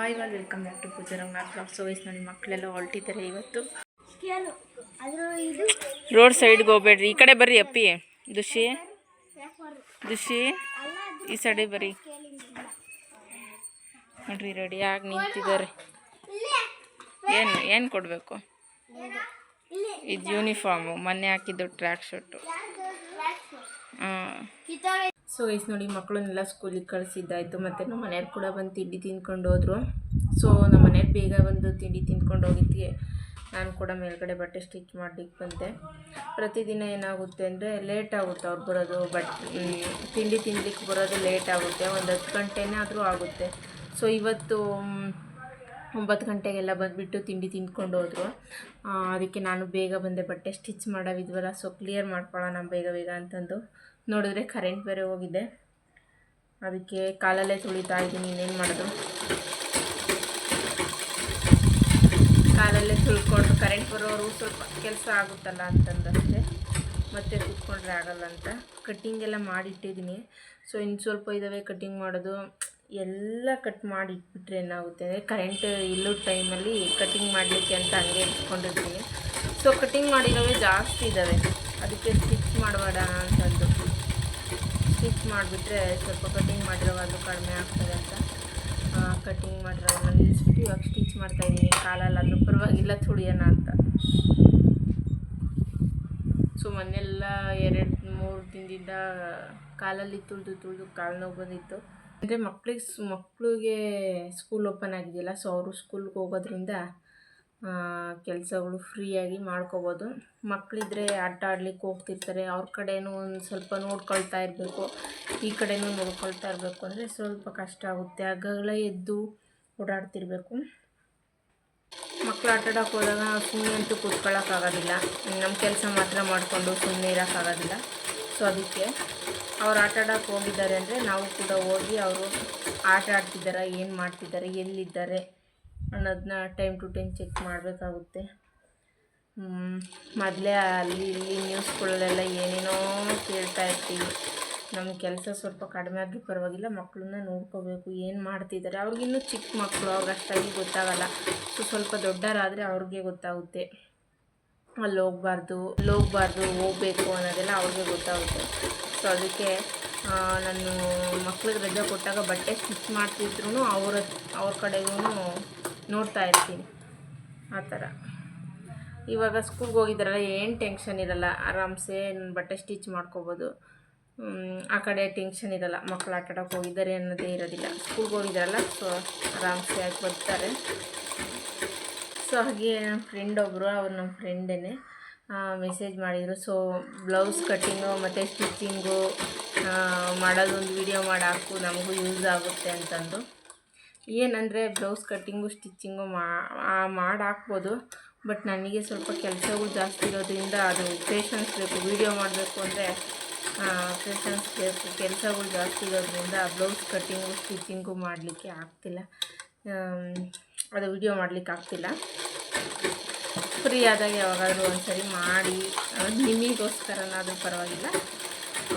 Hi all welcome back to Poojarang blog. So ವಯಸ್ಸು ನೋಡಿ ಮಕ್ಕಳೆಲ್ಲ ಹೊರಟಿದ್ದಾರೆ ಇವತ್ತು. ರೋಡ್ ಸೈಡ್ಗೆ ಹೋಗ್ಬೇಡ್ರಿ, ಈ ಕಡೆ ಬರ್ರಿ ಅಪ್ಪಿ. ದುಷಿ ಈ ಸೈಡ್ ಬರ್ರಿ. ನೋಡ್ರಿ ರೆಡಿಯಾಗಿ ನಿಂತಿದ್ದಾರೆ. ಏನು ಕೊಡಬೇಕು? ಇದು ಯೂನಿಫಾರ್ಮು, ಮೊನ್ನೆ ಹಾಕಿದ್ದು ಟ್ರ್ಯಾಕ್ ಶರ್ಟು. ಸೊ ವಯಸ್ಸು ನೋಡಿ ಮಕ್ಕಳನ್ನೆಲ್ಲ ಸ್ಕೂಲಿಗೆ ಕಳಿಸಿದ್ದಾಯಿತು. ಮತ್ತು ನಮ್ಮ ಮನೆಯವ್ರು ಕೂಡ ಬಂದು ತಿಂಡಿ ತಿಂದ್ಕೊಂಡು ಹೋದರು. ಸೊ ನಮ್ಮ ಮನೆಯವ್ರು ಬೇಗ ಬಂದು ತಿಂಡಿ ತಿಂದ್ಕೊಂಡು ಹೋಗಿದ್ದಕ್ಕೆ ನಾನು ಕೂಡ ಮೇಲ್ಗಡೆ ಬಟ್ಟೆ ಸ್ಟಿಚ್ ಮಾಡಲಿಕ್ಕೆ ಬಂದೆ. ಪ್ರತಿದಿನ ಏನಾಗುತ್ತೆ ಅಂದರೆ ಲೇಟ್ ಆಗುತ್ತೆ ಅವ್ರು ಬರೋದು, ತಿಂಡಿ ತಿನ್ನಲಿಕ್ಕೆ ಬರೋದು ಲೇಟ್ ಆಗುತ್ತೆ. ಒಂದು 10 ಗಂಟೆನೇ ಆದರೂ ಆಗುತ್ತೆ. ಸೊ ಇವತ್ತು 9 ಗಂಟೆಗೆಲ್ಲ ಬಂದುಬಿಟ್ಟು ತಿಂಡಿ ತಿಂದ್ಕೊಂಡು ಹೋದರು. ಅದಕ್ಕೆ ನಾನು ಬೇಗ ಬಂದೆ, ಬಟ್ಟೆ ಸ್ಟಿಚ್ ಮಾಡೋವಿದ್ವಲ್ಲ ಸೊ ಕ್ಲಿಯರ್ ಮಾಡ್ಕೊಳ್ಳೋಣ ಬೇಗ ಅಂತಂದು. ನೋಡಿದ್ರೆ ಕರೆಂಟ್ ಬೇರೆ ಹೋಗಿದೆ, ಅದಕ್ಕೆ ಕಾಲಲ್ಲೇ ತುಳಿತಾ ಇದ್ದೀನಿ. ಇನ್ನೇನು ಮಾಡೋದು, ಕಾಲಲ್ಲೇ ತುಳ್ಕೊಂಡು ಕರೆಂಟ್ ಬರೋರು ಸ್ವಲ್ಪ ಕೆಲಸ ಆಗುತ್ತಲ್ಲ ಅಂತಂದಷ್ಟೇ, ಮತ್ತೆ ಕೂತ್ಕೊಂಡ್ರೆ ಆಗಲ್ಲ ಅಂತ ಕಟ್ಟಿಂಗ್ ಎಲ್ಲ ಮಾಡಿಟ್ಟಿದ್ದೀನಿ. ಸೊ ಇನ್ನು ಸ್ವಲ್ಪ ಇದ್ದಾವೆ ಕಟ್ಟಿಂಗ್ ಮಾಡೋದು. ಎಲ್ಲ ಕಟ್ ಮಾಡಿ ಇಟ್ಬಿಟ್ರೆ ಏನಾಗುತ್ತೆ ಅಂದರೆ ಕರೆಂಟ್ ಇಲ್ಲೋ ಟೈಮಲ್ಲಿ ಕಟ್ಟಿಂಗ್ ಮಾಡಲಿಕ್ಕೆ ಅಂತ ಹಂಗೆ ಇಟ್ಕೊಂಡಿರ್ತೀನಿ. ಸೊ ಕಟ್ಟಿಂಗ್ ಮಾಡಿರೋವೇ ಜಾಸ್ತಿ ಇದ್ದಾವೆ, ಅದಕ್ಕೆ ಸ್ಟಿಚ್ ಮಾಡಬೇಡ ಅಂತಂದು ಸ್ಟಿಚ್ ಮಾಡಿಬಿಟ್ರೆ ಸ್ವಲ್ಪ ಕಟ್ಟಿಂಗ್ ಮಾಡಿರೋವಾದರೂ ಕಡಿಮೆ ಆಗ್ತದೆ ಅಂತ ಕಟ್ಟಿಂಗ್ ಮಾಡಿರೋವನ್ನ ನಿಲ್ಲಿಸ್ಬಿಟ್ಟು ಇವಾಗ ಸ್ಟಿಚ್ ಮಾಡ್ತಾಯಿದ್ದೀನಿ. ಕಾಲಲ್ಲಾದರೂ ಪರವಾಗಿಲ್ಲ ತುಳಿಯೋಣ ಅಂತ. ಸೊ ಮೊನ್ನೆಲ್ಲ 2-3 ದಿನದಿಂದ ಕಾಲಲ್ಲಿ ತುಳಿದು ಕಾಲು ನೋವು ಬಂದಿತ್ತು. ಅಂದರೆ ಮಕ್ಕಳಿಗೆ ಸ್ಕೂಲ್ ಓಪನ್ ಆಗಿದೆಯಲ್ಲ, ಸೊ ಅವರು ಸ್ಕೂಲ್ಗೆ ಹೋಗೋದ್ರಿಂದ ಕೆಲಸಗಳು ಫ್ರೀಯಾಗಿ ಮಾಡ್ಕೋಬೋದು. ಮಕ್ಕಳಿದ್ರೆ ಆಟ ಆಡ್ಲಿಕ್ಕೆ ಹೋಗ್ತಿರ್ತಾರೆ, ಅವ್ರ ಕಡೆಯೂ ಒಂದು ಸ್ವಲ್ಪ ನೋಡ್ಕೊಳ್ತಾ ಇರಬೇಕು, ಈ ಕಡೆಯೂ ನೋಡ್ಕೊಳ್ತಾ ಇರಬೇಕು ಅಂದರೆ ಸ್ವಲ್ಪ ಕಷ್ಟ ಆಗುತ್ತೆ. ಆಗಾಗಲೇ ಎದ್ದು ಓಡಾಡ್ತಿರ್ಬೇಕು. ಮಕ್ಕಳು ಆಟ ಆಡೋಕ್ಕೆ ಹೋದಾಗ ಸುಮ್ಮನೆ ಅಂತೂ ಕೂತ್ಕೊಳ್ಳೋಕ್ಕಾಗೋದಿಲ್ಲ, ನಮ್ಮ ಕೆಲಸ ಮಾತ್ರ ಮಾಡಿಕೊಂಡು ಸುಮ್ಮನೆ ಇರೋಕ್ಕಾಗೋದಿಲ್ಲ. ಸೊ ಅದಕ್ಕೆ ಅವ್ರು ಆಟ ಆಡೋಕ್ಕೆ ಹೋಗಿದ್ದಾರೆ ಅಂದರೆ ನಾವು ಕೂಡ ಹೋಗಿ ಅವರು ಆಟ ಆಡ್ತಿದ್ದಾರೆ, ಏನು ಮಾಡ್ತಿದ್ದಾರೆ, ಎಲ್ಲಿದ್ದಾರೆ ಅನ್ನೋದನ್ನ ಟೈಮ್ ಟು ಟೈಮ್ ಚೆಕ್ ಮಾಡಬೇಕಾಗುತ್ತೆ. ಮೊದಲೇ ಅಲ್ಲಿ ಇಲ್ಲಿ ನ್ಯೂಸ್ಗಳಲ್ಲೆಲ್ಲ ಏನೇನೋ ಕೇಳ್ತಾ ಇರ್ತೀವಿ. ನಮ್ಮ ಕೆಲಸ ಸ್ವಲ್ಪ ಕಡಿಮೆ ಆದರೂ ಪರವಾಗಿಲ್ಲ, ಮಕ್ಕಳನ್ನ ನೋಡ್ಕೋಬೇಕು, ಏನು ಮಾಡ್ತಿದ್ದಾರೆ. ಅವ್ರಿಗಿನ್ನೂ ಚಿಕ್ಕ ಮಕ್ಕಳು, ಅವ್ರಿಗೆ ಅಷ್ಟಾಗಿ ಗೊತ್ತಾಗಲ್ಲ. ಸೊ ಸ್ವಲ್ಪ ದೊಡ್ಡರಾದರೆ ಅವ್ರಿಗೆ ಗೊತ್ತಾಗುತ್ತೆ, ಅಲ್ಲಿ ಹೋಗಬಾರ್ದು ಹೋಗಬೇಕು ಅನ್ನೋದೆಲ್ಲ ಅವ್ರಿಗೆ ಗೊತ್ತಾಗುತ್ತೆ. ಸೊ ಅದಕ್ಕೆ ನಾನು ಮಕ್ಳಿಗೆ ರಜೆ ಕೊಟ್ಟಾಗ ಬಟ್ಟೆ ಸ್ಟಿಚ್ ಮಾಡ್ತಿದ್ರು ಅವ್ರ ಕಡೆಗೂ ನೋಡ್ತಾ ಇರ್ತೀನಿ. ಆ ಥರ ಇವಾಗ ಸ್ಕೂಲ್ಗೆ ಹೋಗಿದ್ದಾರಲ್ಲ, ಏನು ಟೆನ್ಷನ್ ಇರಲ್ಲ, ಆರಾಮ್ಸೆ ಬಟ್ಟೆ ಸ್ಟಿಚ್ ಮಾಡ್ಕೋಬೋದು. ಆ ಕಡೆ ಟೆನ್ಷನ್ ಇರಲ್ಲ, ಮಕ್ಕಳು ಆಟ ಆಡೋಕ್ಕೆ ಹೋಗಿದ್ದಾರೆ ಅನ್ನೋದೇ ಇರೋದಿಲ್ಲ. ಸ್ಕೂಲ್ಗೆ ಹೋಗಿದ್ದಾರಲ್ಲ, ಸೊ ಆರಾಮ್ಸೆ ಆಗಿ ಬರ್ತಾರೆ. ಸೊ ಹಾಗೆ ನಮ್ಮ ಫ್ರೆಂಡ್ ಒಬ್ಬರು, ಅವ್ರು ನಮ್ಮ ಫ್ರೆಂಡೇ ಮೆಸೇಜ್ ಮಾಡಿದರು. ಸೊ ಬ್ಲೌಸ್ ಕಟ್ಟಿಂಗು ಮತ್ತು ಸ್ಟಿಚ್ಚಿಂಗು ಮಾಡೋದೊಂದು ವಿಡಿಯೋ ಮಾಡಿ ಹಾಕು, ನಮಗೂ ಯೂಸ್ ಆಗುತ್ತೆ ಅಂತಂದು. ಏನಂದರೆ ಬ್ಲೌಸ್ ಕಟ್ಟಿಂಗು ಸ್ಟಿಚ್ಚಿಂಗು ಮಾಡಿ ಹಾಕ್ಬೋದು, ಬಟ್ ನನಗೆ ಸ್ವಲ್ಪ ಕೆಲಸಗಳು ಜಾಸ್ತಿ ಇರೋದ್ರಿಂದ ಅದು ಪೇಷನ್ಸ್ ಬೇಕು. ವಿಡಿಯೋ ಮಾಡಬೇಕು ಅಂದರೆ ಪೇಷನ್ಸ್ ಬೇಕು, ಕೆಲಸಗಳು ಜಾಸ್ತಿ ಇರೋದ್ರಿಂದ ಬ್ಲೌಸ್ ಕಟ್ಟಿಂಗು ಸ್ಟಿಚ್ಚಿಂಗು ಮಾಡಲಿಕ್ಕೆ ಆಗ್ತಿಲ್ಲ, ಅದು ವಿಡಿಯೋ ಮಾಡಲಿಕ್ಕೆ ಆಗ್ತಿಲ್ಲ. ಫ್ರೀ ಆದಾಗ ಯಾವಾಗಾದರೂ ಒಂದು ಸರಿ ಮಾಡಿ ನಿಮಗೋಸ್ಕರನಾದರೂ ಪರವಾಗಿಲ್ಲ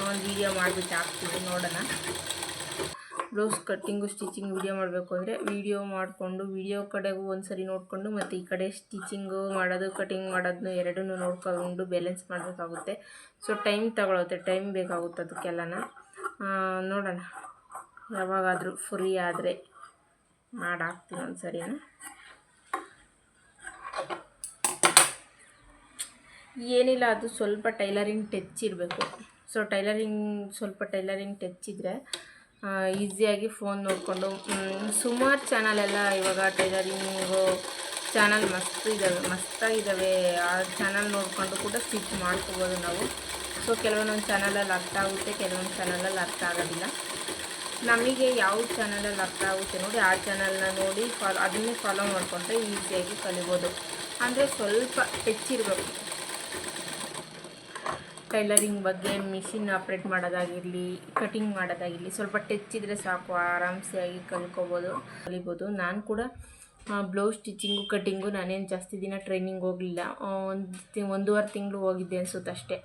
ಒಂದು ವಿಡಿಯೋ ಮಾಡಿಬಿಟ್ಟು ಹಾಕ್ತೀನಿ, ನೋಡೋಣ. ಬ್ಲೌಸ್ ಕಟ್ಟಿಂಗು ಸ್ಟಿಚಿಂಗ್ ವಿಡಿಯೋ ಮಾಡಬೇಕು ಅಂದರೆ ವಿಡಿಯೋ ಮಾಡಿಕೊಂಡು ವಿಡಿಯೋ ಕಡೆಗೂ ಒಂದು ಸರಿ ನೋಡಿಕೊಂಡು ಮತ್ತು ಈ ಕಡೆ ಸ್ಟಿಚಿಂಗು ಮಾಡೋದು ಕಟ್ಟಿಂಗ್ ಮಾಡೋದನ್ನು ಎರಡನ್ನೂ ನೋಡ್ಕೊಂಡು ಬ್ಯಾಲೆನ್ಸ್ ಮಾಡಬೇಕಾಗುತ್ತೆ. ಸೊ ಟೈಮ್ ತಗೊಳುತ್ತೆ, ಟೈಮ್ ಬೇಕಾಗುತ್ತೆ ಅದಕ್ಕೆಲ್ಲನ. ನೋಡೋಣ, ಯಾವಾಗಾದರೂ ಫ್ರೀ ಆದರೆ ಮಾಡಾಕ್ತೀನಿ ಒಂದು ಸರಿನಾ. ಏನಿಲ್ಲ, ಅದು ಸ್ವಲ್ಪ ಟೈಲರಿಂಗ್ ಟಚ್ ಇರಬೇಕು. ಸೊ ಸ್ವಲ್ಪ ಟೈಲರಿಂಗ್ ಟಚ್ ಇದ್ದರೆ ಈಸಿಯಾಗಿ ಫೋನ್ ನೋಡಿಕೊಂಡು ಸುಮಾರು ಚಾನಲೆಲ್ಲ ಇವಾಗ ಟೈಲರಿಂಗು ಚಾನಲ್ ಮಸ್ತಾಗಿದ್ದಾವೆ. ಆ ಚಾನಲ್ ನೋಡಿಕೊಂಡು ಕೂಡ ಸ್ಟಿಚ್ ಮಾಡ್ಕೋಬೋದು ನಾವು. ಸೊ ಕೆಲವೊಂದೊಂದು ಚಾನಲಲ್ಲಿ ಅರ್ಥ ಆಗುತ್ತೆ, ಕೆಲವೊಂದು ಚಾನಲಲ್ಲಿ ಅರ್ಥ ಆಗೋದಿಲ್ಲ. ನಮಗೆ ಯಾವ ಚಾನಲಲ್ಲಿ ಅರ್ಥ ಆಗುತ್ತೆ ನೋಡಿ ಆ ಚಾನಲ್ನ ನೋಡಿ ಅದನ್ನೇ ಫಾಲೋ ಮಾಡಿಕೊಂಡ್ರೆ ಈಸಿಯಾಗಿ ಕಲಿಬೋದು. ಅಂದರೆ ಸ್ವಲ್ಪ ಟಚ್ ಇರಬೇಕು ಟೈಲರಿಂಗ್ ಬಗ್ಗೆ. ಮಿಷಿನ್ ಆಪ್ರೇಟ್ ಮಾಡೋದಾಗಿರಲಿ, ಕಟಿಂಗ್ ಮಾಡೋದಾಗಿರಲಿ, ಸ್ವಲ್ಪ ಟಚ್ ಇದ್ದರೆ ಸಾಕು, ಆರಾಮ್ಸೆ ಆಗಿ ಕಲಿಬೋದು. ನಾನು ಕೂಡ ಬ್ಲೌಸ್ ಸ್ಟಿಚಿಂಗು ಕಟ್ಟಿಂಗು ನಾನೇನು ಜಾಸ್ತಿ ದಿನ ಟ್ರೈನಿಂಗ್ ಹೋಗಲಿಲ್ಲ. 1.5 ತಿಂಗಳು ಹೋಗಿದ್ದೆ ಅನಿಸುತ್ತೆ ಅಷ್ಟೇ.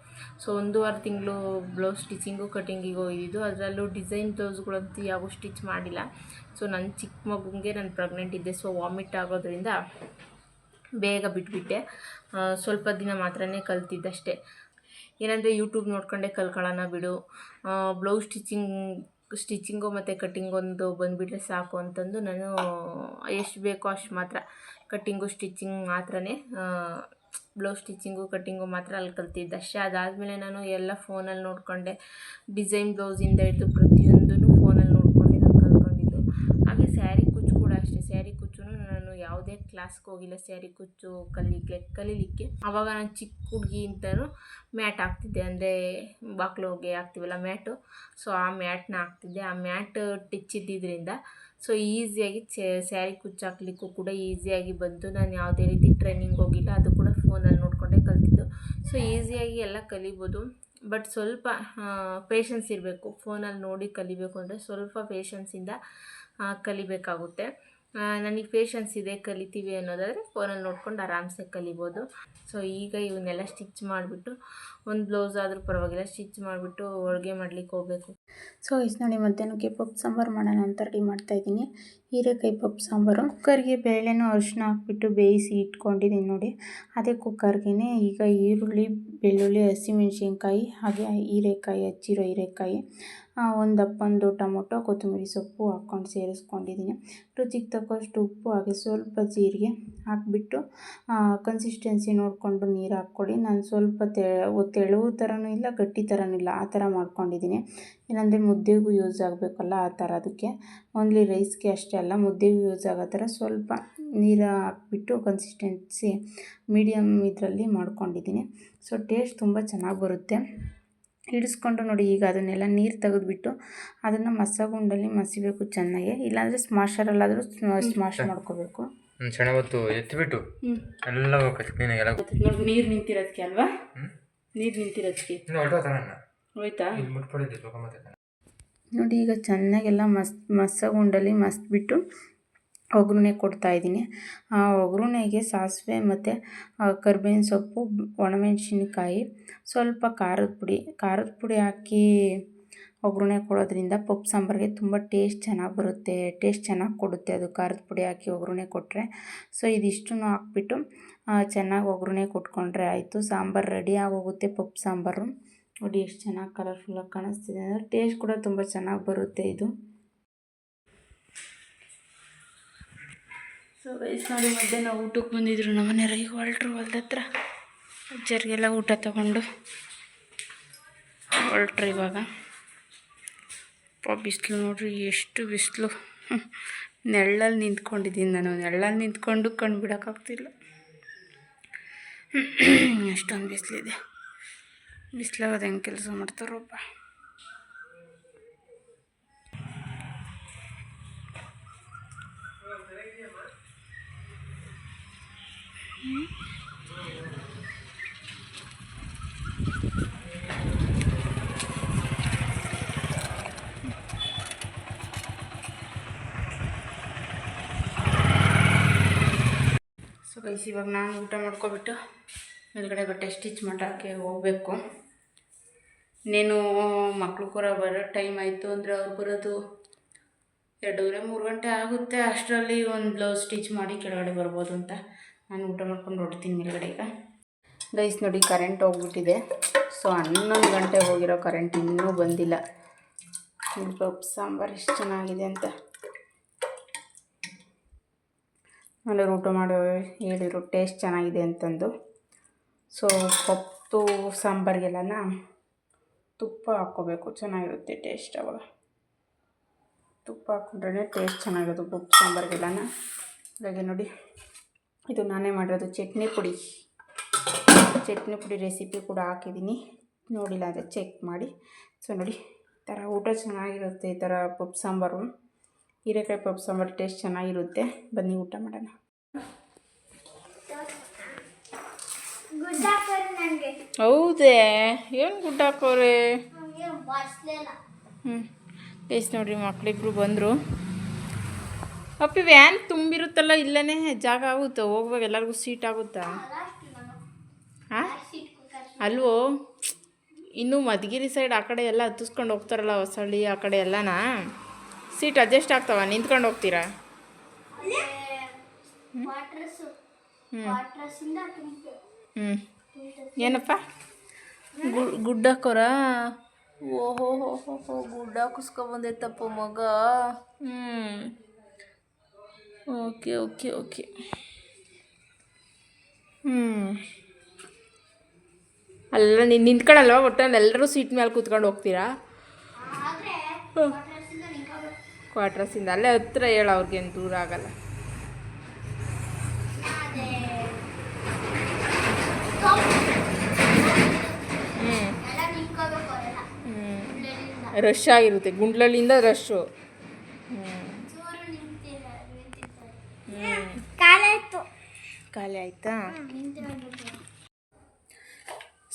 ಸೊ 1.5 ತಿಂಗಳು ಬ್ಲೌಸ್ ಸ್ಟಿಚಿಂಗು ಕಟ್ಟಿಂಗಿಗೆ ಹೋಗಿದ್ದು. ಅದರಲ್ಲೂ ಡಿಸೈನ್ ಬ್ಲೌಸ್ಗಳಂತೂ ಯಾವ ಸ್ಟಿಚ್ ಮಾಡಿಲ್ಲ. ಸೊ ನನ್ನ ಚಿಕ್ಕ ಮಗುಗೆ ನಾನು ಪ್ರೆಗ್ನೆಂಟ್ ಇದ್ದೆ. ಸೊ ವಾಮಿಟ್ ಆಗೋದ್ರಿಂದ ಬೇಗ ಬಿಟ್ಬಿಟ್ಟೆ. ಸ್ವಲ್ಪ ದಿನ ಮಾತ್ರನೇ ಕಲ್ತಿದ್ದಷ್ಟೇ. ಏನಂದರೆ ಯೂಟ್ಯೂಬ್ ನೋಡ್ಕೊಂಡೆ ಕಲ್ಕೊಳ್ಳೋಣ ಬಿಡು, ಬ್ಲೌಸ್ ಸ್ಟಿಚಿಂಗು ಮತ್ತು ಕಟ್ಟಿಂಗ್ ಒಂದು ಬಂದುಬಿಟ್ರೆ ಸಾಕು ಅಂತಂದು ನಾನು ಎಷ್ಟು ಬೇಕೋ ಅಷ್ಟು ಮಾತ್ರ ಕಟ್ಟಿಂಗು ಸ್ಟಿಚಿಂಗ್ ಮಾತ್ರನೇ, ಬ್ಲೌಸ್ ಸ್ಟಿಚಿಂಗು ಕಟ್ಟಿಂಗು ಮಾತ್ರ ಅಲ್ಲಿ ಕಲ್ತಿದ್ದೆ ಅಷ್ಟೇ. ಅದಾದಮೇಲೆ ನಾನು ಎಲ್ಲ ಫೋನಲ್ಲಿ ನೋಡಿಕೊಂಡೆ, ಡಿಸೈನ್ ಬ್ಲೌಸಿಂದ ಹಿಡಿದು ಪ್ರತಿಯೊಂದೂ ಫೋನಲ್ಲಿ ನೋಡಿಕೊಂಡೆ ನಾನು ಕಲ್ತ್ಕೊಂಡಿದ್ದು. ಹಾಗೆ ಸ್ಯಾರಿ ಕುಚ್ಚು ಕೂಡ ಅಷ್ಟೇ. ಸ್ಯಾರಿ ಕುಚ್ಚು ನಾನು ಯಾವುದೇ ಕ್ಲಾಸ್ಗೆ ಹೋಗಿಲ್ಲ ಸ್ಯಾರಿ ಕುಚ್ಚು ಕಲೀಲಿಕ್ಕೆ. ಆವಾಗ ನಾನು ಚಿಕ್ಕ ಹುಡುಗಿ ಅಂತಲೂ ಮ್ಯಾಟ್ ಹಾಕ್ತಿದ್ದೆ, ಅಂದರೆ ಬಾಕ್ಲೋಗೆ ಹಾಕ್ತೀವಲ್ಲ ಮ್ಯಾಟು. ಸೊ ಆ ಮ್ಯಾಟ್ನ ಹಾಕ್ತಿದ್ದೆ. ಆ ಮ್ಯಾಟ್ ಟಿಚ್ ಇದ್ದಿದ್ದರಿಂದ ಸೊ ಈಸಿಯಾಗಿ ಸ್ಯಾರಿ ಕುಚ್ಚು ಹಾಕ್ಲಿಕ್ಕೂ ಕೂಡ ಈಸಿಯಾಗಿ ಬಂತು. ನಾನು ಯಾವುದೇ ರೀತಿ ಟ್ರೈನಿಂಗ್ ಹೋಗಿಲ್ಲ, ಅದು ಕೂಡ ಫೋನಲ್ಲಿ ನೋಡಿಕೊಂಡೇ ಕಲ್ತಿದ್ದು. ಸೊ ಈಸಿಯಾಗಿ ಎಲ್ಲ ಕಲಿಬೋದು, ಬಟ್ ಸ್ವಲ್ಪ ಪೇಷನ್ಸ್ ಇರಬೇಕು. ಫೋನಲ್ಲಿ ನೋಡಿ ಕಲಿಬೇಕು ಅಂದರೆ ಸ್ವಲ್ಪ ಪೇಷನ್ಸಿಂದ ಕಲಿಬೇಕಾಗುತ್ತೆ. ನನಗೆ ಪೇಷನ್ಸ್ ಇದೆ, ಕಲಿತೀವಿ ಅನ್ನೋದಾದರೆ ಫೋನಲ್ಲಿ ನೋಡ್ಕೊಂಡು ಆರಾಮ್ಸೆ ಕಲಿಬೋದು. ಸೊ ಈಗ ಇವನ್ನೆಲ್ಲ ಸ್ಟಿಚ್ ಮಾಡಿಬಿಟ್ಟು, ಒಂದು ಬ್ಲೌಸ್ ಆದರೂ ಪರವಾಗಿಲ್ಲ ಸ್ಟಿಚ್ ಮಾಡಿಬಿಟ್ಟು ಅಡುಗೆ ಮಾಡ್ಲಿಕ್ಕೆ ಹೋಗಬೇಕು. ಸೊ ನೋಡಿ ಮಧ್ಯಾಹ್ನಕ್ಕೆ ಪಪ್ಪು ಸಾಂಬಾರು ಮಾಡೋಣ ಅಂತ ರೆಡಿ ಮಾಡ್ತಾಯಿದ್ದೀನಿ. ಹೀರೆಕಾಯಿ ಪಪ್ಪು ಸಾಂಬಾರು. ಕುಕ್ಕರ್ಗೆ ಬೇಳೆನೂ ಅರಿಶಿನ ಹಾಕ್ಬಿಟ್ಟು ಬೇಯಿಸಿ ಇಟ್ಕೊಂಡಿದ್ದೀನಿ ನೋಡಿ. ಅದೇ ಕುಕ್ಕರ್ಗೆ ಈಗ ಈರುಳ್ಳಿ, ಬೆಳ್ಳುಳ್ಳಿ, ಹಸಿಮೆಣ್ಸಿನ್ಕಾಯಿ, ಹಾಗೆ ಹೀರೆಕಾಯಿ, ಹಚ್ಚಿರೋ ಹೀರೆಕಾಯಿ, ಒಂದು ದಪ್ಪಂದು ಟೊಮೊಟೊ, ಕೊತ್ತಂಬರಿ ಸೊಪ್ಪು ಹಾಕ್ಕೊಂಡು ಸೇರಿಸ್ಕೊಂಡಿದ್ದೀನಿ. ರುಚಿಗೆ ತಕ್ಕಷ್ಟು ಉಪ್ಪು, ಹಾಗೆ ಸ್ವಲ್ಪ ಜೀರಿಗೆ ಹಾಕಿಬಿಟ್ಟು ಕನ್ಸಿಸ್ಟೆನ್ಸಿ ನೋಡಿಕೊಂಡು ನೀರು ಹಾಕ್ಕೊಳ್ಳಿ. ನಾನು ಸ್ವಲ್ಪ ತೆಳು ಥರನೂ ಇಲ್ಲ, ಗಟ್ಟಿ ಥರನೂ ಇಲ್ಲ, ಆ ಥರ ಮಾಡ್ಕೊಂಡಿದ್ದೀನಿ. ಏನಂದರೆ ಮುದ್ದೆಗೂ ಯೂಸ್ ಆಗಬೇಕಲ್ಲ, ಆ ಥರ. ಅದಕ್ಕೆ ಓನ್ಲಿ ರೈಸ್ಗೆ ಅಷ್ಟೇ ಅಲ್ಲ, ಮುದ್ದೆಗೂ ಯೂಸ್ ಆಗೋ ಥರ ಸ್ವಲ್ಪ ನೀರು ಹಾಕ್ಬಿಟ್ಟು ಕನ್ಸಿಸ್ಟೆನ್ಸಿ ಮೀಡಿಯಮ್ ಇದರಲ್ಲಿ ಮಾಡ್ಕೊಂಡಿದ್ದೀನಿ. ಸೊ ಟೇಸ್ಟ್ ತುಂಬ ಚೆನ್ನಾಗಿ ಬರುತ್ತೆ. ಹಿಡಿಸ್ಕೊಂಡು ನೋಡಿ. ಈಗ ಅದನ್ನೆಲ್ಲ ನೀರು ತೆಗೆದುಬಿಟ್ಟು ಅದನ್ನು ಮಸಗುಂಡಲ್ಲಿ ಮಸಿಬೇಕು ಚೆನ್ನಾಗಿ, ಇಲ್ಲಾಂದರೆ ಸ್ಮಾಷರಲ್ಲಾದರೂ ಸ್ಮಾಶ್ ಮಾಡ್ಕೋಬೇಕು. ಚೆನ್ನಾಗೊತ್ತು ಎತ್ತಿಬಿಟ್ಟು ಎಲ್ಲ ನೋಡಿ ನೀರು ನಿಂತಿರೋದಕ್ಕೆ ಅಲ್ವಾ, ನೀರು ನಿಂತಿರೋದಕ್ಕೆ ಹೋಯ್ತಾ ನೋಡಿ. ಈಗ ಚೆನ್ನಾಗೆಲ್ಲ ಮಸಗುಂಡಲ್ಲಿ ಮಸ್ಬಿಟ್ಟು ಒಗ್ಗರಣೆ ಕೊಡ್ತಾಯಿದ್ದೀನಿ. ಆ ಒಗ್ಗರಣೆಗೆ ಸಾಸಿವೆ ಮತ್ತು ಕರಿಬೇವಿನ ಸೊಪ್ಪು, ಒಣಮೆಣಸಿನ್ಕಾಯಿ, ಸ್ವಲ್ಪ ಖಾರದ ಪುಡಿ ಹಾಕಿ ಒಗ್ಗರಣೆ ಕೊಡೋದ್ರಿಂದ ಪಪ್ಪು ಸಾಂಬಾರಿಗೆ ತುಂಬ ಟೇಸ್ಟ್ ಚೆನ್ನಾಗಿ ಬರುತ್ತೆ, ಟೇಸ್ಟ್ ಚೆನ್ನಾಗಿ ಕೊಡುತ್ತೆ ಅದು ಖಾರದ ಪುಡಿ ಹಾಕಿ ಒಗ್ಗರಣೆ ಕೊಟ್ಟರೆ. ಸೊ ಇದಿಷ್ಟನ್ನು ಹಾಕ್ಬಿಟ್ಟು ಚೆನ್ನಾಗಿ ಒಗ್ಗರಣೆ ಕೊಟ್ಕೊಂಡ್ರೆ ಆಯಿತು, ಸಾಂಬಾರು ರೆಡಿ ಆಗೋಗುತ್ತೆ. ಪಪ್ಪು ಸಾಂಬಾರು ನೋಡಿ ಎಷ್ಟು ಚೆನ್ನಾಗಿ ಕಲರ್ಫುಲ್ಲಾಗಿ ಕಾಣಿಸ್ತಿದೆ ಅಂದರೆ ಟೇಸ್ಟ್ ಕೂಡ ತುಂಬ ಚೆನ್ನಾಗಿ ಬರುತ್ತೆ ಇದು. ಸೊ ಗೈಸ್ ನೋಡಿ, ಮಧ್ಯಾಹ್ನ ಊಟಕ್ಕೆ ಬಂದಿದ್ರು ನಮ್ಮ ಮನೆಯವ್ರಿಗೆ, ಹೊರಟ್ರು ಹೊಲ್ದ ಹತ್ರ. ಅಜ್ಜರಿಗೆಲ್ಲ ಊಟ ತಗೊಂಡು ಹೊರಟ್ರು. ಇವಾಗ ಬಿಸಿಲು ನೋಡ್ರಿ, ಎಷ್ಟು ಬಿಸಿಲು. ನೆಳ್ಳಲ್ಲಿ ನಿಂತ್ಕೊಂಡಿದ್ದೀನಿ ನಾನು, ನೆಳ್ಳಲ್ಲಿ ನಿಂತ್ಕೊಂಡು ಕಣ್ಣು ಬಿಡೋಕ್ಕಾಗ್ತಿಲ್ಲ, ಅಷ್ಟೊಂದು ಬಿಸಿಲಿದೆ. ಬಿಸಿಲಾಗದು ಹೆಂಗೆ ಕೆಲಸ ಮಾಡ್ತಾರಪ್ಪ. ಸೊ ಗೈಸ್, ಇವಾಗ ನಾನು ಊಟ ಮಾಡ್ಕೊಬಿಟ್ಟು ಮೇಲ್ಗಡೆ ಬಟ್ಟೆ ಸ್ಟಿಚ್ ಮಾಡೋಕ್ಕೆ ಹೋಗಬೇಕು. ಇನ್ನೇನು ಮಕ್ಕಳು ಕೂಡ ಬರೋ ಟೈಮ್ ಆಯಿತು. ಅಂದರೆ ಅವ್ರು ಬರೋದು 2:30-3 ಗಂಟೆ ಆಗುತ್ತೆ. ಅಷ್ಟರಲ್ಲಿ ಒಂದು ಬ್ಲೌಸ್ ಸ್ಟಿಚ್ ಮಾಡಿ ಕೆಳಗಡೆ ಬರ್ಬೋದು ಅಂತ ನಾನು ಊಟ ಮಾಡ್ಕೊಂಡು ಹೊರಡ್ತೀನಿ ಮೇಲ್ಗಡೆ. ಈಗ ಗೈಸ್ ನೋಡಿ, ಕರೆಂಟ್ ಹೋಗ್ಬಿಟ್ಟಿದೆ. ಸೊ 11 ಗಂಟೆ ಹೋಗಿರೋ ಕರೆಂಟ್ ಇನ್ನೂ ಬಂದಿಲ್ಲ. ಪಪ್ಪು ಸಾಂಬಾರು ಎಷ್ಟು ಚೆನ್ನಾಗಿದೆ ಅಂತ ಆಮೇಲೆ ಊಟ ಮಾಡೋ ಹೇಳಿದರು, ಟೇಸ್ಟ್ ಚೆನ್ನಾಗಿದೆ ಅಂತಂದು. ಸೊ ಪಪ್ಪು ಸಾಂಬಾರಿಗೆಲ್ಲನ ತುಪ್ಪ ಹಾಕ್ಕೋಬೇಕು, ಚೆನ್ನಾಗಿರುತ್ತೆ ಟೇಸ್ಟ್. ಅವಾಗ ತುಪ್ಪ ಹಾಕ್ಕೊಂಡ್ರೆ ಟೇಸ್ಟ್ ಚೆನ್ನಾಗಿರೋದು ಪಪ್ಪು ಸಾಂಬಾರಿಗೆಲ್ಲನ. ಹಾಗೆ ನೋಡಿ, ಇದು ನಾನೇ ಮಾಡಿರೋದು ಚಟ್ನಿ ಪುಡಿ ರೆಸಿಪಿ ಕೂಡ ಹಾಕಿದ್ದೀನಿ, ನೋಡಿಲ್ಲ ಅಂದರೆ ಚೆಕ್ ಮಾಡಿ. ಸೊ ನೋಡಿ, ಈ ಥರ ಊಟ ಚೆನ್ನಾಗಿರುತ್ತೆ. ಈ ಥರ ಪಪ್ಪು ಸಾಂಬಾರು, ಹೀರೆಕಾಯಿ ಪಪ್ಪು ಸಾಂಬಾರು ಟೇಸ್ಟ್ ಚೆನ್ನಾಗಿರುತ್ತೆ. ಬನ್ನಿ ಊಟ ಮಾಡೋಣ. ಹೌದೇ, ಏನು ಗುಡ್ಡ ಹಾಕೋರೆ? ಗೈಸ್ ನೋಡ್ರಿ, ಮಕ್ಕಳಿಬ್ರು ಬಂದರು. ಅಪ್ಪಿ ವ್ಯಾನ್ ತುಂಬಿರುತ್ತಲ್ಲ ಇಲ್ಲೇ ಜಾಗ ಆಗುತ್ತೋ ಹೋಗುವಾಗ ಎಲ್ಲರಿಗೂ ಸೀಟ್ ಆಗುತ್ತಾ ಹಾಂ ಅಲ್ವೋ ಇನ್ನು ಮಧುಗಿರಿ ಸೈಡ್ ಆ ಕಡೆ ಎಲ್ಲ ಹತ್ತಿಸ್ಕೊಂಡು ಹೋಗ್ತಾರಲ್ಲ ಹೊಸಳ್ಳಿ ಆ ಕಡೆ ಎಲ್ಲನಾ ಸೀಟ್ ಅಡ್ಜಸ್ಟ್ ಆಗ್ತಾವ ನಿಂತ್ಕೊಂಡು ಹೋಗ್ತೀರಾ ಹ್ಞೂ ಏನಪ್ಪ ಗುಡ್ಡ ಹಾಕೋರ ಓಹೋ ಹೋ ಹೋ ಹೋ ಗುಡ್ಡ ಹಾಕಿಸ್ಕೊಬಂದೈತಪ್ಪ ಮಗ ಓಕೆ ಓಕೆ ಓಕೆ ಅಲ್ಲ ನೀನು ನಿಂತ್ಕೊಳ್ಳಲ್ವ ಒಟ್ಟಲ್ಲಿ ಎಲ್ಲರೂ ಸೀಟ್ ಮೇಲೆ ಕೂತ್ಕೊಂಡು ಹೋಗ್ತೀರಾ ಕ್ವಾರ್ಟರ್ಸಿಂದ ಅಲ್ಲೇ ಹತ್ರ ಹೇಳು ಅವ್ರಿಗೇನು ದೂರ ಆಗಲ್ಲ ರಶ್ ಆಗಿರುತ್ತೆ ಗುಂಡ್ಲಳ್ಳಿಯಿಂದ ರಶ್ಶು ಖಾಲಿ ಆಯಿತಾ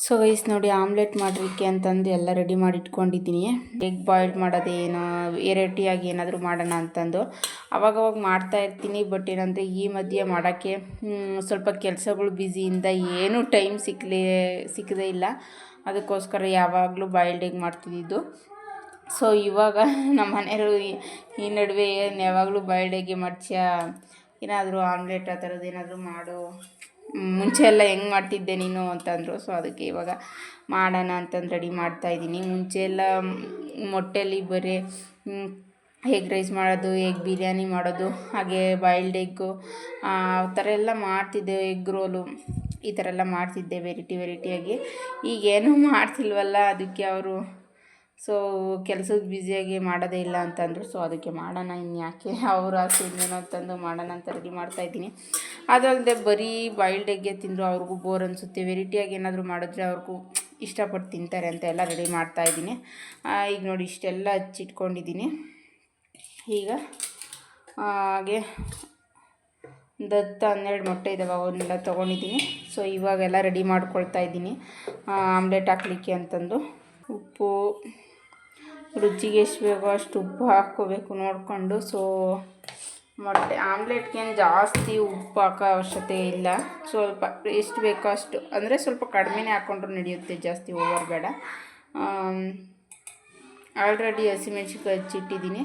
ಸೊ ಗೈಸ್ ನೋಡಿ ಆಮ್ಲೆಟ್ ಮಾಡಲಿಕ್ಕೆ ಅಂತಂದು ಎಲ್ಲ ರೆಡಿ ಮಾಡಿ ಇಟ್ಕೊಂಡಿದ್ದೀನಿ. ಎಗ್ ಬಾಯ್ಲ್ ಮಾಡೋದೇನೋ ವೆರೈಟಿಯಾಗಿ ಏನಾದರೂ ಮಾಡೋಣ ಅಂತಂದು ಅವಾಗವಾಗ ಮಾಡ್ತಾ ಇರ್ತೀನಿ. ಬಟ್ ಏನಂದರೆ ಈ ಮಧ್ಯೆ ಮಾಡೋಕ್ಕೆ ಸ್ವಲ್ಪ ಕೆಲಸಗಳು ಬ್ಯುಸಿಯಿಂದ ಏನೂ ಟೈಮ್ ಸಿಕ್ಕದೇ ಇಲ್ಲ. ಅದಕ್ಕೋಸ್ಕರ ಯಾವಾಗಲೂ ಬಾಯ್ಲ್ಡ್ ಎಗ್ ಮಾಡ್ತಿದ್ದಿದ್ದು. ಸೊ ಇವಾಗ ನಮ್ಮ ಮನೆಯವರು ಈ ನಡುವೆ ಯಾವಾಗಲೂ ಬಾಯ್ಲ್ಡ್ ಎಗ್ಗೆ ಮಾಡ್ತೀಯಾ, ಏನಾದರೂ ಆಮ್ಲೆಟ್ ಆ ಥರದ್ದು ಏನಾದರೂ ಮಾಡು, ಮುಂಚೆ ಎಲ್ಲ ಹೆಂಗೆ ಮಾಡ್ತಿದ್ದೆ ನೀನು ಅಂತಂದರು. ಸೊ ಅದಕ್ಕೆ ಇವಾಗ ಮಾಡೋಣ ಅಂತಂದು ರೆಡಿ ಮಾಡ್ತಾಯಿದ್ದೀನಿ. ಮುಂಚೆ ಎಲ್ಲ ಮೊಟ್ಟೆಯಲ್ಲಿ ಬರೀ ಎಗ್ ರೈಸ್ ಮಾಡೋದು, ಎಗ್ ಬಿರಿಯಾನಿ ಮಾಡೋದು, ಹಾಗೆ ಬಾಯ್ಲ್ಡ್ ಎಗ್ಗು ಆ ಥರ ಎಲ್ಲ ಮಾಡ್ತಿದ್ದೆ. ಎಗ್ ರೋಲು ಈ ಥರ ಎಲ್ಲ ಮಾಡ್ತಿದ್ದೆ ವೆರೈಟಿಯಾಗಿ. ಈಗೇನೂ ಮಾಡ್ತಿಲ್ವಲ್ಲ, ಅದಕ್ಕೆ ಅವರು ಸೊ ಕೆಲಸದ ಬ್ಯುಸಿಯಾಗಿ ಮಾಡೋದೇ ಇಲ್ಲ ಅಂತಂದರು. ಸೊ ಅದಕ್ಕೆ ಮಾಡೋಣ ಇನ್ಯಾಕೆ ಅವರು ಆಸೆ ಇನ್ನೇನೋ ಅಂತಂದು ಮಾಡೋಣ ಅಂತ ರೆಡಿ ಮಾಡ್ತಾಯಿದ್ದೀನಿ. ಅದಲ್ಲದೆ ಬರೀ ಬಾಯ್ಲ್ಡ್ ಎಗ್ಗೆ ತಿಂದರು ಅವ್ರಿಗೂ ಬೋರ್ ಅನಿಸುತ್ತೆ. ವೆರೈಟಿಯಾಗಿ ಏನಾದರೂ ಮಾಡಿದ್ರೆ ಅವ್ರಿಗೂ ಇಷ್ಟಪಟ್ಟು ತಿಂತಾರೆ ಅಂತ ಎಲ್ಲ ರೆಡಿ ಮಾಡ್ತಾಯಿದ್ದೀನಿ. ಈಗ ನೋಡಿ ಇಷ್ಟೆಲ್ಲ ಹಚ್ಚಿಟ್ಕೊಂಡಿದ್ದೀನಿ. ಈಗ ಹಾಗೆ 10-12 ಮೊಟ್ಟೆ ಇದ್ದಾವೆ, ಅವನ್ನೆಲ್ಲ ತೊಗೊಂಡಿದ್ದೀನಿ. ಸೊ ಇವಾಗೆಲ್ಲ ರೆಡಿ ಮಾಡ್ಕೊಳ್ತಾ ಇದ್ದೀನಿ ಆಮ್ಲೆಟ್ ಹಾಕ್ಲಿಕ್ಕೆ ಅಂತಂದು. ಉಪ್ಪು ರುಚಿಗೆ ಎಷ್ಟು ಬೇಕೋ ಅಷ್ಟು ಉಪ್ಪು ಹಾಕ್ಕೋಬೇಕು ನೋಡಿಕೊಂಡು. ಸೊ ಮೊಟ್ಟೆ ಆಮ್ಲೆಟ್ಗೇನು ಜಾಸ್ತಿ ಉಪ್ಪು ಹಾಕೋ ಅವಶ್ಯಕತೆ ಇಲ್ಲ, ಸ್ವಲ್ಪ ಎಷ್ಟು ಬೇಕೋ ಅಷ್ಟು, ಅಂದರೆ ಸ್ವಲ್ಪ ಕಡಿಮೆನೇ ಹಾಕ್ಕೊಂಡ್ರೂ ನಡೆಯುತ್ತೆ, ಜಾಸ್ತಿ ಓವರ್ ಬೇಡ. ಆಲ್ರೆಡಿ ಹಸಿಮೆಣ್ಸಿನ್ಕಾಯಿ ಹಚ್ಚಿಟ್ಟಿದ್ದೀನಿ,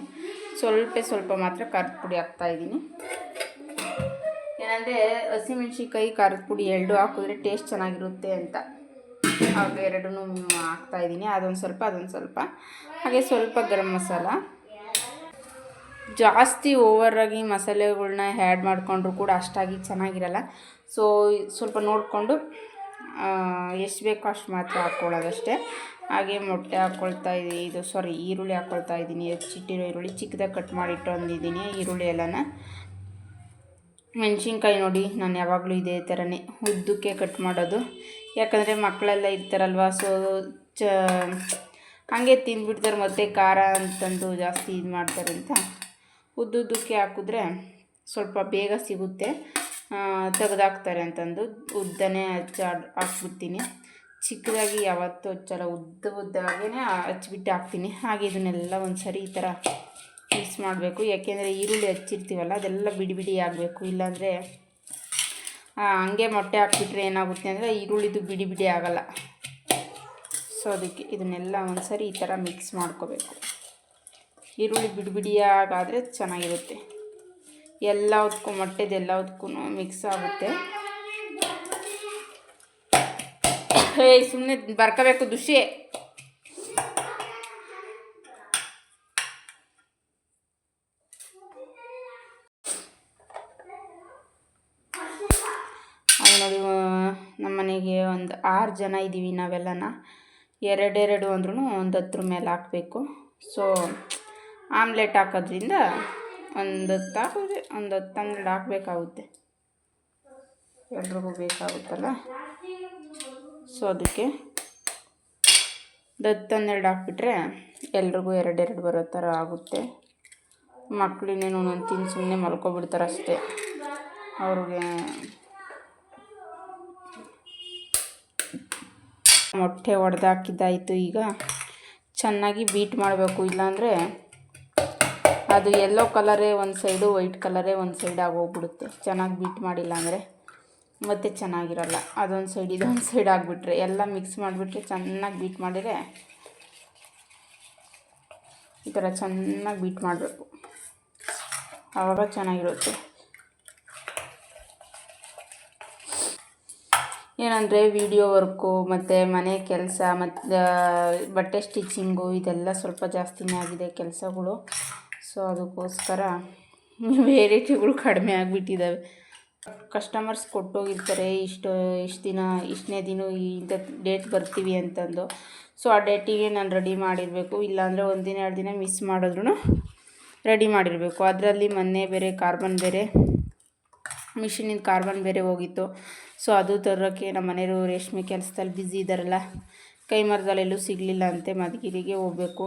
ಸ್ವಲ್ಪ ಮಾತ್ರ ಖಾರದ ಪುಡಿ ಹಾಕ್ತಾಯಿದ್ದೀನಿ. ಏನಂದರೆ ಹಸಿಮೆಣ್ಸಿನ್ಕಾಯಿ ಖಾರದ ಪುಡಿ ಎರಡೂ ಹಾಕಿದ್ರೆ ಟೇಸ್ಟ್ ಚೆನ್ನಾಗಿರುತ್ತೆ ಅಂತ ಆಗ ಎರಡೂ ಹಾಕ್ತಾಯಿದ್ದೀನಿ. ಅದೊಂದು ಸ್ವಲ್ಪ ಹಾಗೆ ಸ್ವಲ್ಪ ಗರಂ ಮಸಾಲ. ಜಾಸ್ತಿ ಓವರಾಗಿ ಮಸಾಲೆಗಳ್ನ ಆ್ಯಡ್ ಮಾಡಿಕೊಂಡ್ರೂ ಕೂಡ ಅಷ್ಟಾಗಿ ಚೆನ್ನಾಗಿರಲ್ಲ. ಸೊ ಸ್ವಲ್ಪ ನೋಡಿಕೊಂಡು ಎಷ್ಟು ಬೇಕೋ ಅಷ್ಟು ಮಾತ್ರ ಹಾಕ್ಕೊಳ್ಳೋದಷ್ಟೇ. ಹಾಗೆ ಮೊಟ್ಟೆ ಈರುಳ್ಳಿ ಹಾಕ್ಕೊಳ್ತಾ ಇದ್ದೀನಿ. ಹೆಚ್ಚಿಟ್ಟಿರೋ ಈರುಳ್ಳಿ ಚಿಕ್ಕದಾಗಿ ಕಟ್ ಮಾಡಿಟ್ಟು ಅಂದಿದ್ದೀನಿ. ಈರುಳ್ಳಿ ಎಲ್ಲನ ಮೆಣಸಿನ್ಕಾಯಿ ನೋಡಿ ನಾನು ಯಾವಾಗಲೂ ಇದೇ ಥರನೇ ಉದ್ದಕ್ಕೆ ಕಟ್ ಮಾಡೋದು, ಯಾಕಂದರೆ ಮಕ್ಕಳೆಲ್ಲ ಇರ್ತಾರಲ್ವ. ಸೊ ಹಾಗೆ ತಿಂದ್ಬಿಡ್ತಾರೆ, ಮತ್ತು ಖಾರ ಅಂತಂದು ಜಾಸ್ತಿ ಇದು ಮಾಡ್ತಾರೆ ಅಂತ ಉದ್ದುದ್ದಕ್ಕೆ ಹಾಕಿದ್ರೆ ಸ್ವಲ್ಪ ಬೇಗ ಸಿಗುತ್ತೆ, ತೆಗೆದಾಕ್ತಾರೆ ಅಂತಂದು ಉದ್ದನೇ ಹಾಕ್ಬಿಡ್ತೀನಿ. ಚಿಕ್ಕದಾಗಿ ಯಾವತ್ತೂ ಹಚ್ಚಲ್ಲ, ಉದ್ದಾಗೇ ಹಚ್ಬಿಟ್ಟು ಹಾಕ್ತೀನಿ. ಹಾಗೆ ಇದನ್ನೆಲ್ಲ ಒಂದು ಸರಿ ಈ ಥರ ಮಿಕ್ಸ್ ಮಾಡಬೇಕು. ಯಾಕೆಂದರೆ ಈರುಳ್ಳಿ ಹಚ್ಚಿರ್ತೀವಲ್ಲ ಅದೆಲ್ಲ ಬಿಡಿ ಆಗಬೇಕು, ಇಲ್ಲಾಂದರೆ ಹಂಗೆ ಮೊಟ್ಟೆ ಹಾಕ್ಬಿಟ್ರೆ ಏನಾಗುತ್ತೆ ಅಂದರೆ ಈರುಳ್ಳಿದು ಬಿಡಿ ಆಗಲ್ಲ. ಸೊ ಅದಕ್ಕೆ ಇದನ್ನೆಲ್ಲ ಒಂದು ಸರಿ ಈ ಥರ ಮಿಕ್ಸ್ ಮಾಡ್ಕೋಬೇಕು. ಈರುಳ್ಳಿ ಬಿಡಿಯಾಗಾದರೆ ಚೆನ್ನಾಗಿರುತ್ತೆ, ಎಲ್ಲದಕ್ಕೂ ಮೊಟ್ಟೆದೆಲ್ಲದಕ್ಕೂ ಮಿಕ್ಸ್ ಆಗುತ್ತೆ. ಸುಮ್ಮನೆ ಬರ್ಕೋಬೇಕು ದುಷಿ. ಅದು ನೋಡಿ ನಮ್ಮ ಮನೆಗೆ ಒಂದು 6 ಜನ ಇದ್ದೀವಿ ನಾವೆಲ್ಲನ. ಎರಡೆರಡು ಅಂದ್ರೂ ಒಂದು 10 ಮೇಲೆ ಹಾಕಬೇಕು. ಸೊ ಆಮ್ಲೆಟ್ ಹಾಕೋದ್ರಿಂದ ಒಂದು 10 ಹಾಕಿದ್ರೆ ಒಂದು 10-12 ಹಾಕಬೇಕಾಗುತ್ತೆ, ಎಲ್ರಿಗೂ ಬೇಕಾಗುತ್ತಲ್ಲ. ಸೊ ಅದಕ್ಕೆ 10-12 ಹಾಕ್ಬಿಟ್ರೆ ಎಲ್ರಿಗೂ 2-2 ಬರೋ ಥರ ಆಗುತ್ತೆ. ಮಕ್ಕಳು ಇನ್ನೇನು ಒಂದೊಂದು ತಿಂದು ಸುಮ್ಮನೆ ಮಲ್ಕೊಬಿಡ್ತಾರೆ ಅಷ್ಟೇ. ಅವ್ರಿಗೆ ಮೊಟ್ಟೆ ಒಡೆದಾಕಿದ್ದಾಯಿತು. ಈಗ ಚೆನ್ನಾಗಿ ಬೀಟ್ ಮಾಡಬೇಕು, ಇಲ್ಲಾಂದರೆ ಅದು ಯೆಲ್ಲೋ ಕಲರೇ ಒಂದು ಸೈಡು, ವೈಟ್ ಕಲರೇ ಒಂದು ಸೈಡ್ ಆಗೋಗ್ಬಿಡುತ್ತೆ ಚೆನ್ನಾಗಿ ಬೀಟ್ ಮಾಡಿಲ್ಲ ಅಂದರೆ, ಮತ್ತು ಚೆನ್ನಾಗಿರಲ್ಲ. ಅದೊಂದು ಸೈಡ್ ಇದೊಂದು ಸೈಡ್ ಆಗಿಬಿಟ್ರೆ ಎಲ್ಲ ಮಿಕ್ಸ್ ಮಾಡಿಬಿಟ್ರೆ ಚೆನ್ನಾಗಿ ಬೀಟ್ ಮಾಡಿದರೆ ಈ ಥರ ಚೆನ್ನಾಗಿ ಬೀಟ್ ಮಾಡಬೇಕು, ಆವಾಗ ಚೆನ್ನಾಗಿರುತ್ತೆ. ಏನಂದರೆ ವಿಡಿಯೋ ವರ್ಕು ಮತ್ತು ಮನೆ ಕೆಲಸ ಮತ್ತು ಬಟ್ಟೆ ಸ್ಟಿಚಿಂಗು ಇದೆಲ್ಲ ಸ್ವಲ್ಪ ಜಾಸ್ತಿನೇ ಆಗಿದೆ ಕೆಲಸಗಳು. ಸೊ ಅದಕ್ಕೋಸ್ಕರ ವೇರೈಟಿಗಳು ಕಡಿಮೆ ಆಗಿಬಿಟ್ಟಿದ್ದಾವೆ. ಕಸ್ಟಮರ್ಸ್ ಕೊಟ್ಟೋಗಿರ್ತಾರೆ ಇಷ್ಟು ದಿನ ಇಷ್ಟನೇ ದಿನ ಇಂಥ ಡೇಟ್ ಬರ್ತೀವಿ ಅಂತಂದು. ಸೊ ಆ ಡೇಟಿಗೆ ನಾನು ರೆಡಿ ಮಾಡಿರಬೇಕು, ಇಲ್ಲಾಂದರೆ ಒಂದು ದಿನ 2 ದಿನ ಮಿಸ್ ಮಾಡಿದ್ರೂ ರೆಡಿ ಮಾಡಿರಬೇಕು. ಅದರಲ್ಲಿ ಮೊನ್ನೆ ಬೇರೆ ಕಾರ್ಬನ್ ಬೇರೆ ಮಿಷಿನಿಂದ ಕಾರ್ಬನ್ ಬೇರೆ ಹೋಗಿತ್ತು. ಸೊ ಅದು ತರೋಕ್ಕೆ ನಮ್ಮ ಮನೆಯವರು ರೇಷ್ಮೆ ಕೆಲಸದಲ್ಲಿ ಬ್ಯುಸಿ ಇದ್ದಾರಲ್ಲ, ಕೈ ಮರದಲ್ಲೆಲ್ಲೂ ಸಿಗಲಿಲ್ಲ ಅಂತೆ, ಮಧುಗಿರಿಗೆ ಹೋಗಬೇಕು.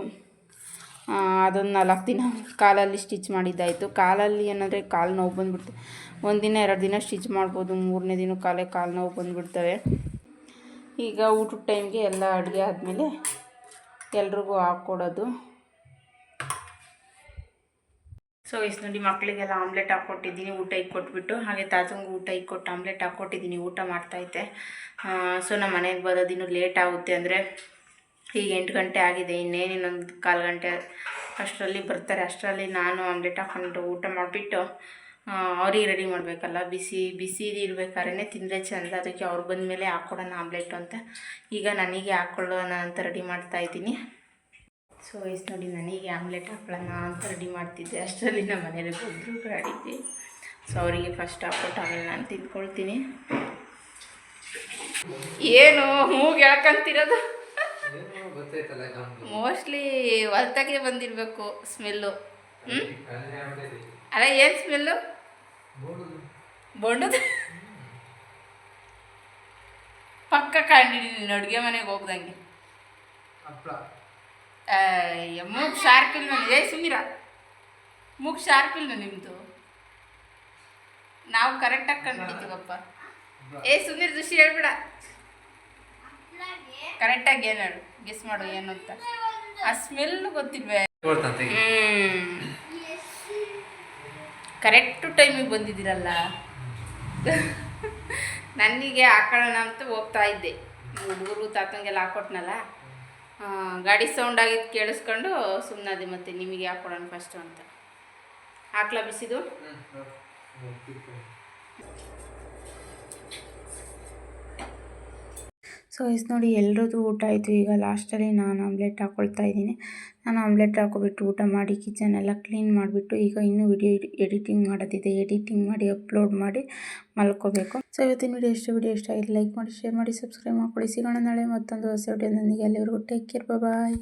ಅದೊಂದು 4 ದಿನ ಕಾಲಲ್ಲಿ ಸ್ಟಿಚ್ ಮಾಡಿದ್ದಾಯಿತು. ಕಾಲಲ್ಲಿ ಏನಂದರೆ ಕಾಲು ನೋವು ಬಂದುಬಿಡ್ತು. 1 ದಿನ 2 ದಿನ ಸ್ಟಿಚ್ ಮಾಡ್ಬೋದು, 3ನೇ ದಿನ ಕಾಲು ನೋವು ಬಂದುಬಿಡ್ತವೆ. ಈಗ ಊಟದ ಟೈಮ್ಗೆ ಎಲ್ಲ ಅಡುಗೆ ಆದಮೇಲೆ ಎಲ್ರಿಗೂ ಹಾಕ್ಕೊಡೋದು. ಸೊ ಇಷ್ಟು ನೋಡಿ ಮಕ್ಕಳಿಗೆಲ್ಲ ಆಮ್ಲೆಟ್ ಹಾಕ್ಕೊಟ್ಟಿದ್ದೀನಿ, ಊಟ ಇಕ್ಕೊಟ್ಬಿಟ್ಟು. ಹಾಗೆ ತಾತಂಗೂ ಊಟ ಇಕ್ಕೊಟ್ಟು ಆಮ್ಲೆಟ್ ಹಾಕ್ಕೊಟ್ಟಿದ್ದೀನಿ, ಊಟ ಮಾಡ್ತಾಯಿದ್ದೆ. ಸೊ ನಮ್ಮ ಮನೆಗೆ ಬರೋದಿನ್ನೂ ಲೇಟ್ ಆಗುತ್ತೆ, ಅಂದರೆ ಈಗ 8 ಗಂಟೆ ಆಗಿದೆ, ಇನ್ನೇನು ಇನ್ನೊಂದು 1/4 ಗಂಟೆ ಅಷ್ಟರಲ್ಲಿ ಬರ್ತಾರೆ. ಅಷ್ಟರಲ್ಲಿ ನಾನು ಆಮ್ಲೆಟ್ ಹಾಕ್ಕೊಂಡು ಊಟ ಮಾಡಿಬಿಟ್ಟು ಅವ್ರಿಗೆ ರೆಡಿ ಮಾಡಬೇಕಲ್ಲ, ಬಿಸಿ ಇರಬೇಕಾದ್ರೆ ತಿಂದರೆ ಚೆಂದ. ಅದಕ್ಕೆ ಅವ್ರು ಬಂದಮೇಲೆ ಹಾಕ್ಕೊಡೋಣ ಆಮ್ಲೆಟು ಅಂತ ಈಗ ನನಗೆ ಹಾಕ್ಕೊಳ್ಳೋಣ ಅಂತ ರೆಡಿ ಮಾಡ್ತಾಯಿದ್ದೀನಿ. ಸೊ ಇಷ್ಟು ನೋಡಿ ನನಗೆ ಆಮ್ಲೆಟ್ ಹಾಕ್ಕೊಳ್ಳೋಣ ಅಂತ ರೆಡಿ ಮಾಡ್ತಿದ್ದೆ. ಅಷ್ಟರಲ್ಲಿ ನಮ್ಮ ಮನೇಲಿ ಒಬ್ಬರು ಗಾಡಿದ್ದೆ. ಸೊ ಅವರಿಗೆ ಫಸ್ಟ್ ಹಾಕ್ಕೊಟ್ಟು ಆಮೇಲೆ ನಾನು ತಿಂದ್ಕೊಳ್ತೀನಿ. ಏನು ಮೂಗು ಎಳ್ಕೊಂತಿರೋದು? ಮೋಸ್ಟ್ಲಿ ಹೊಲ್ತಾಗೆ ಬಂದಿರಬೇಕು ಸ್ಮೆಲ್ಲು. ಅಲ್ಲ ಏನು ಸ್ಮೆಲ್ಲು? ಬೋಂಡದ ಪಕ್ಕ ಕಂಡಿದ್ದೀನಿ ಅಡುಗೆ ಮನೆಗೆ ಹೋಗ್ದಂಗೆ. ಮೂಗು ಶಾರ್ಪ್ ಇಲ್ಲ ನನಗೆ. ಸುಮೀರ ಮೂಗು ಶಾರ್ಪ್ ಇಲ್ಲ ನಿಮ್ಮದು, ನಾವು ಕರೆಕ್ಟಾಗಿ ಕಂಡುಹಿಡಿತೀವಪ್ಪ. ಸುಮೀರ್ ದುಷಿ ಹೇಳ್ಬಿಡ, ಕರೆಕ್ಟಾಗಿ ಏನು ಹೇಳು, ಗೆಸ್ ಮಾಡು ಏನು ಅಂತ. ಆ ಸ್ಮೆಲ್ ಗೊತ್ತಿಲ್ವೇ? ಕರೆಕ್ಟು ಟೈಮಿಗೆ ಬಂದಿದ್ದೀರಲ್ಲ. ನನಗೆ ಹಾಕೊಳ್ಳೋಣ ಅಂತ ಹೋಗ್ತಾ ಇದ್ದೆ, ಹುಡುಗರು ತಾತಂಗೆಲ್ಲ ಹಾಕೊಟ್ನಲ್ಲ, ಗಾಡಿ ಸೌಂಡ್ ಆಗಿದ್ದು ಕೇಳಿಸ್ಕೊಂಡು ಸುಮ್ಮನೆ. ಮತ್ತು ನಿಮಗೆ ಹಾಕ್ಕೊಡೋಣ ಫಸ್ಟು ಅಂತ. ಹಾಕ್ಲಾ ಬಿಸಿದು? ಸೊ ಇಷ್ಟು ನೋಡಿ ಎಲ್ಲರದ್ದು ಊಟ ಆಯಿತು. ಈಗ ಲಾಸ್ಟಲ್ಲಿ ನಾನು ಆಮ್ಲೆಟ್ ಹಾಕ್ಕೊಳ್ತಾ ಇದ್ದೀನಿ. ನಾನು ಆಮ್ಲೆಟ್ ಹಾಕ್ಕೊಬಿಟ್ಟು ಊಟ ಮಾಡಿ ಕಿಚನ್ ಎಲ್ಲ ಕ್ಲೀನ್ ಮಾಡಿಬಿಟ್ಟು ಈಗ ಇನ್ನೂ ವಿಡಿಯೋ ಎಡಿಟಿಂಗ್ ಮಾಡೋದಿದೆ, ಎಡಿಟಿಂಗ್ ಮಾಡಿ ಅಪ್ಲೋಡ್ ಮಾಡಿ ಮಲ್ಕೋಬೇಕು. ಸೊ ಇವತ್ತಿನ ವಿಡಿಯೋ ಇಷ್ಟ ಆಗಿದೆ, ಲೈಕ್ ಮಾಡಿ, ಶೇರ್ ಮಾಡಿ, ಸಬ್ಸ್ಕ್ರೈಬ್ ಮಾಡ್ಕೊಳ್ಳಿ. ಸಿಗೋಣ ನಾಳೆ ಮತ್ತೊಂದು ಹೊಸ ವಿಡಿಯೋದೊಂದಿಗೆ. ಅಲ್ಲಿವರೆಗೂ ಟೇಕ್ ಕೇರ್, ಬಾಯ್.